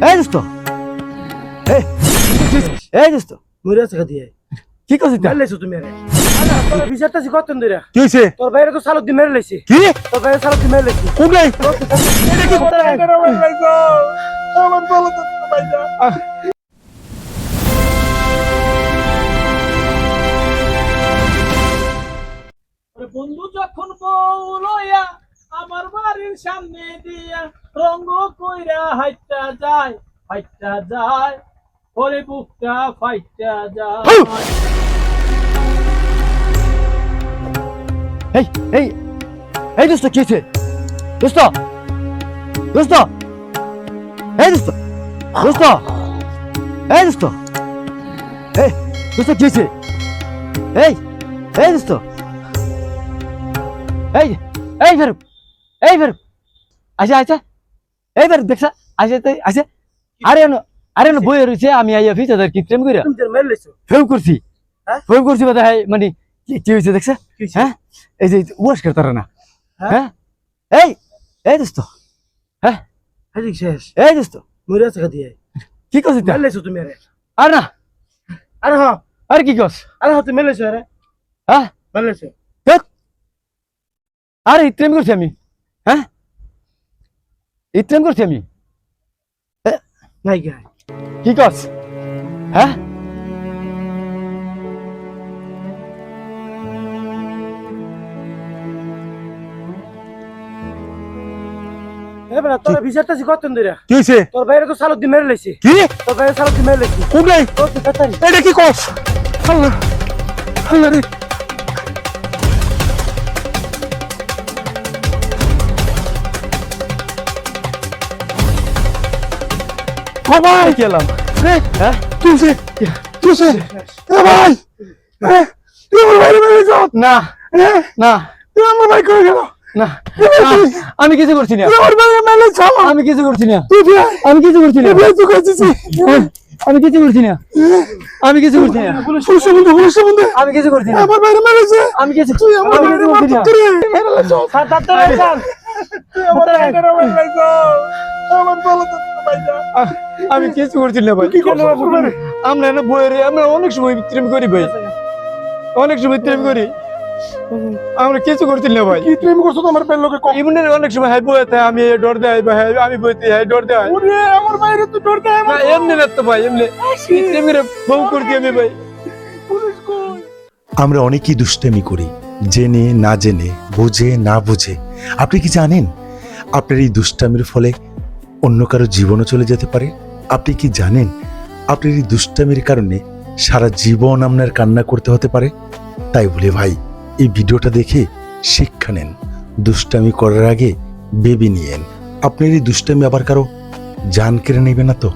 এই দোস্ত এই এই দোস্ত মরে আছে দিয়ে কি করছিস মেরে তুমি আরে তোর বিচারটা কতন ধরে কি হইছে তোর বাইরে তো সালত দি মেরে লাইছে কি তোর বাইরে সালত দি মেরে লাইছে কোন নাই এটা কি কথা আমার বলো তো ভাইয়া বন্ধু যখন বউ লইয়া আমার বাড়ির সামনে দিয়া রঙ্গ কইরা হাইটা যায় ওরে বুকটা ফাইটা যায়। এই এই এই দোস্ত কি হইছে দোস্ত দোস্ত এই দোস্ত দোস্ত এই দোস্ত এই দোস্ত কি হইছে এই এই দোস্ত এই এই ফারুক আচ্ছা এই ফারুক দেখছা আচ্ছা আরে বই রয়েছে আমি আইয়া ফিস কি প্রেম কইরা তুমি মেরে লাইছো ফেম করছি হ্যাঁ? ফেম করছি বাদা মানে কি হয়েছে দেখছা হ্যাঁ এই যে ওয়াশ করতারা না হ্যাঁ এই দোস্ত হ্যাঁ হাজি শেষ এই দোস্ত মরে আছে দিয়ে কি করছিস মেরে লাইছো তুমি আরে আর না আরে হ্যাঁ আর কি কস আরে হ্যাঁ তুমি মেরে লাইছো আরে হ্যাঁ মেরে লাইছো আরে প্রেম করছি আমি হ্যাঁ এই প্রেম করছি আমি নাই গায় কি কস হ্যাঁ এবার তোর বিচারটা কতন ধরে কি হইছে তোর বাইরে তো সালত দি মেরে লাইছে কি তোর বাইরে সালত দি মেরে লাইছে কোন নাই তোর কি তাড়াতাড়ি এটা কি কস আল্লাহ আল্লাহ রে ভাই গেলাম হ্যাঁ তুই ভাই তুই আমার ভাই মেরে যাও না না তুই আমার ভাই করে গেল না আমি কিছু করছি না আমার ভাই মেরে যাও আমি কিছু করছি না তুই আমি কিছু করছি না তুই করছিস আমি কিছু করছি না আমি কিছু করছি না পুলিশ সম্বন্ধে আমি কিছু করছি না আমার ভাই মেরেছে আমি কিছু তুই আমার ভাই করছি না স্যার ডাক্তার স্যার তুই আমার ভাই করে লাইছো আমার বলো তো ভাইয়া আমি কিছু করছি না ভাই কি করলো আমরা না বইরে আমরা অনেক সময় প্রেম করি ভাই অনেক সময় প্রেম করি আমরা কিছু করছি না ভাই কি প্রেম করছো তোমার পেল লোকে কম এমনি অনেক সময় হাই বইতে আমি ডর দেয় ভাই আমি বইতে হাই ডর দেয় ওরে আমার বাইরে তো ডর দেয় না এমনি না তো ভাই এমনি প্রেম করে বউ করছি আমি ভাই পুলিশ কই আমরা অনেকেই দুষ্টামি করি, জেনে না জেনে, বুঝে না বুঝে। আপনি কি জানেন আপনার এই দুষ্টামির ফলে অন্য কারো জীবনও চলে যেতে পারে? আপনি কি জানেন আপনার এই দুষ্টামির কারণে সারা জীবন আপনার কান্না করতে হতে পারে? তাই বলে ভাই এই ভিডিওটা দেখে শিক্ষা নেন, দুষ্টামি করার আগে ভেবে নিয়েন। আপনার এই দুষ্টামি আবার কারো জান কেড়ে নেবে না তো?